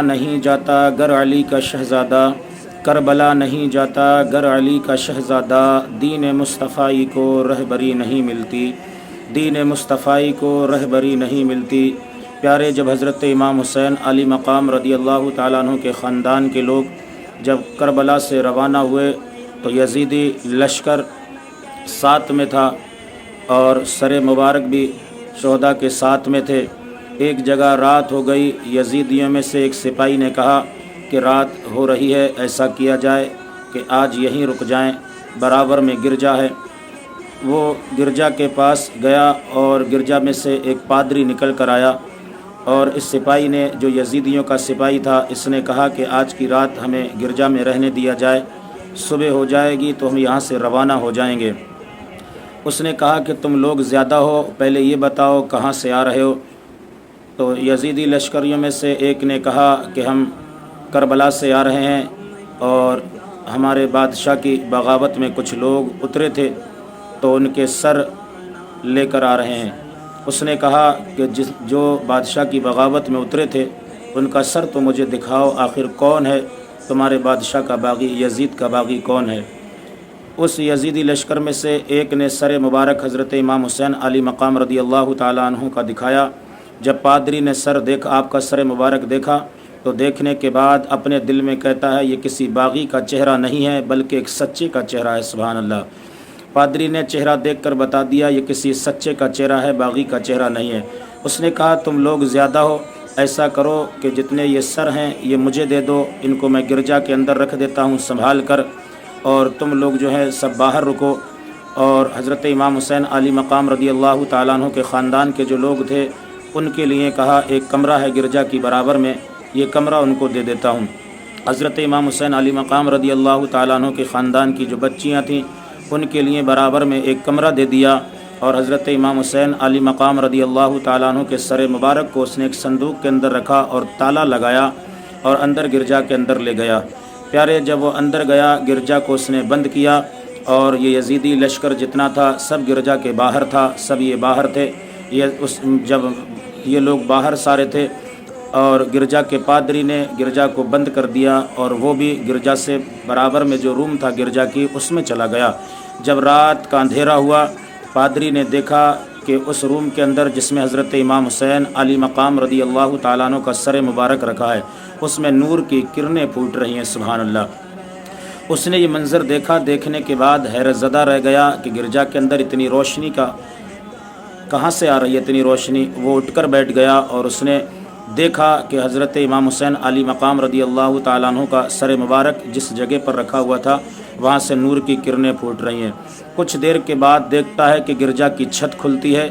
نہیں جاتا گر علی کا شہزادہ، کربلا نہیں جاتا گر علی کا شہزادہ، دین مصطفی کو رہبری نہیں ملتی، دین مصطفی کو رہبری نہیں ملتی۔ پیارے جب حضرت امام حسین علی مقام رضی اللہ تعالیٰ عنہ کے خاندان کے لوگ جب کربلا سے روانہ ہوئے تو یزیدی لشکر ساتھ میں تھا اور سر مبارک بھی شہداء کے ساتھ میں تھے۔ ایک جگہ رات ہو گئی، یزیدیوں میں سے ایک سپاہی نے کہا کہ رات ہو رہی ہے، ایسا کیا جائے کہ آج یہیں رک جائیں، برابر میں گرجا ہے۔ وہ گرجا کے پاس گیا اور گرجا میں سے ایک پادری نکل کر آیا اور اس سپاہی نے، جو یزیدیوں کا سپاہی تھا، اس نے کہا کہ آج کی رات ہمیں گرجا میں رہنے دیا جائے، صبح ہو جائے گی تو ہم یہاں سے روانہ ہو جائیں گے۔ اس نے کہا کہ تم لوگ زیادہ ہو، پہلے یہ بتاؤ کہاں سے آ رہے ہو؟ تو یزیدی لشکریوں میں سے ایک نے کہا کہ ہم کربلا سے آ رہے ہیں اور ہمارے بادشاہ کی بغاوت میں کچھ لوگ اترے تھے تو ان کے سر لے کر آ رہے ہیں۔ اس نے کہا کہ جو بادشاہ کی بغاوت میں اترے تھے ان کا سر تو مجھے دکھاؤ، آخر کون ہے تمہارے بادشاہ کا باغی، یزید کا باغی کون ہے؟ اس یزیدی لشکر میں سے ایک نے سر مبارک حضرت امام حسین علی مقام رضی اللہ تعالیٰ عنہ کا دکھایا۔ جب پادری نے سر دیکھا، آپ کا سر مبارک دیکھا، تو دیکھنے کے بعد اپنے دل میں کہتا ہے یہ کسی باغی کا چہرہ نہیں ہے بلکہ ایک سچے کا چہرہ ہے۔ سبحان اللہ۔ پادری نے چہرہ دیکھ کر بتا دیا یہ کسی سچے کا چہرہ ہے، باغی کا چہرہ نہیں ہے۔ اس نے کہا تم لوگ زیادہ ہو، ایسا کرو کہ جتنے یہ سر ہیں یہ مجھے دے دو، ان کو میں گرجا کے اندر رکھ دیتا ہوں سنبھال کر، اور تم لوگ جو ہے سب باہر رکو۔ اور حضرت امام حسین علی مقام رضی اللہ تعالیٰ عنہ کے خاندان کے جو لوگ تھے ان کے لیے کہا ایک کمرہ ہے گرجا کی برابر میں، یہ کمرہ ان کو دے دیتا ہوں۔ حضرت امام حسین علی مقام رضی اللہ تعالیٰ عنہ کے خاندان کی جو بچیاں تھیں ان کے لیے برابر میں ایک کمرہ دے دیا، اور حضرت امام حسین علی مقام رضی اللہ تعالیٰ عنہ کے سر مبارک کو اس نے ایک صندوق کے اندر رکھا اور تالا لگایا اور اندر گرجا کے اندر لے گیا۔ پیارے جب وہ اندر گیا گرجا کو اس نے بند کیا، اور یہ یزیدی لشکر جتنا تھا سب گرجا کے باہر تھا، سب یہ باہر تھے۔ جب یہ لوگ باہر سارے تھے اور گرجا کے پادری نے گرجا کو بند کر دیا، اور وہ بھی گرجا سے برابر میں جو روم تھا گرجا کی اس میں چلا گیا۔ جب رات کا اندھیرا ہوا، پادری نے دیکھا کہ اس روم کے اندر جس میں حضرت امام حسین علی مقام رضی اللہ تعالیٰ عنہ کا سر مبارک رکھا ہے اس میں نور کی کرنیں پھوٹ رہی ہیں۔ سبحان اللہ۔ اس نے یہ منظر دیکھا، دیکھنے کے بعد حیرت زدہ رہ گیا کہ گرجا کے اندر اتنی روشنی کا کہاں سے آ رہی ہے اتنی روشنی۔ وہ اٹھ کر بیٹھ گیا اور اس نے دیکھا کہ حضرت امام حسین علی مقام رضی اللہ تعالیٰ عنہ کا سر مبارک جس جگہ پر رکھا ہوا تھا وہاں سے نور کی کرنیں پھوٹ رہی ہیں۔ کچھ دیر کے بعد دیکھتا ہے کہ گرجا کی چھت کھلتی ہے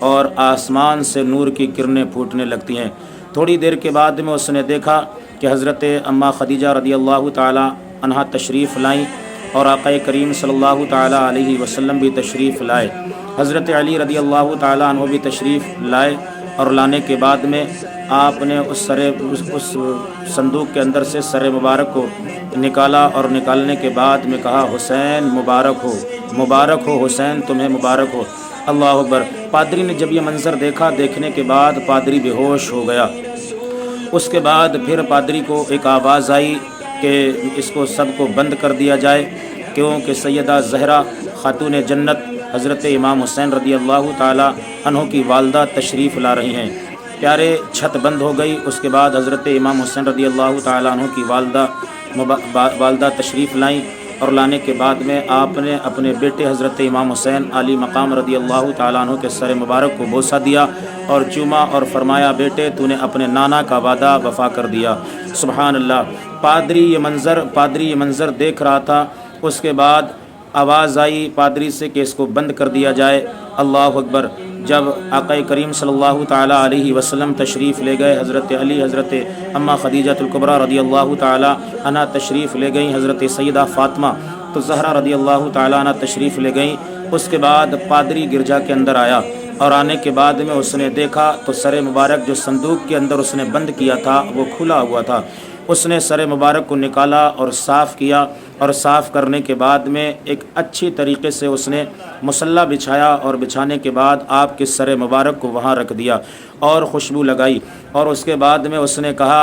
اور آسمان سے نور کی کرنیں پھوٹنے لگتی ہیں۔ تھوڑی دیر کے بعد میں اس نے دیکھا کہ حضرت اماں خدیجہ رضی اللہ تعالیٰ عنہا تشریف لائیں اور آقا کریم صلی اللہ تعالیٰ علیہ وسلم بھی تشریف لائے، حضرت علی رضی اللہ تعالیٰ عنہ بھی تشریف لائے، اور لانے کے بعد میں آپ نے اس صندوق کے اندر سے سر مبارک کو نکالا، اور نکالنے کے بعد میں کہا حسین مبارک ہو، مبارک ہو حسین تمہیں مبارک ہو۔ اللہ اکبر۔ پادری نے جب یہ منظر دیکھا، دیکھنے کے بعد پادری بے ہوش ہو گیا۔ اس کے بعد پھر پادری کو ایک آواز آئی کہ اس کو سب کو بند کر دیا جائے، کیونکہ سیدہ زہرا خاتون جنت حضرت امام حسین رضی اللہ تعالیٰ عنہ کی والدہ تشریف لا رہی ہیں۔ پیارے چھت بند ہو گئی۔ اس کے بعد حضرت امام حسین رضی اللہ تعالیٰ عنہ کی والدہ تشریف لائیں، اور لانے کے بعد میں آپ نے اپنے بیٹے حضرت امام حسین علی مقام رضی اللہ تعالیٰ عنہ کے سر مبارک کو بوسہ دیا اور چوما اور فرمایا بیٹے تو نے اپنے نانا کا وعدہ وفا کر دیا۔ سبحان اللہ۔ پادری یہ منظر دیکھ رہا تھا۔ اس کے بعد آواز آئی پادری سے کہ اس کو بند کر دیا جائے۔ اللہ اکبر۔ جب آقا کریم صلی اللہ تعالیٰ علیہ وسلم تشریف لے گئے، حضرت علی، حضرت اماں خدیجہ الکبریٰ رضی اللہ تعالیٰ عنہ تشریف لے گئیں، حضرت سیدہ فاطمہ تو زہرا رضی اللہ تعالیٰ عنہ تشریف لے گئیں۔ اس کے بعد پادری گرجا کے اندر آیا، اور آنے کے بعد میں اس نے دیکھا تو سر مبارک جو صندوق کے اندر اس نے بند کیا تھا وہ کھلا ہوا تھا۔ اس نے سر مبارک کو نکالا اور صاف کیا، اور صاف کرنے کے بعد میں ایک اچھی طریقے سے اس نے مصلی بچھایا، اور بچھانے کے بعد آپ کے سر مبارک کو وہاں رکھ دیا اور خوشبو لگائی، اور اس کے بعد میں اس نے کہا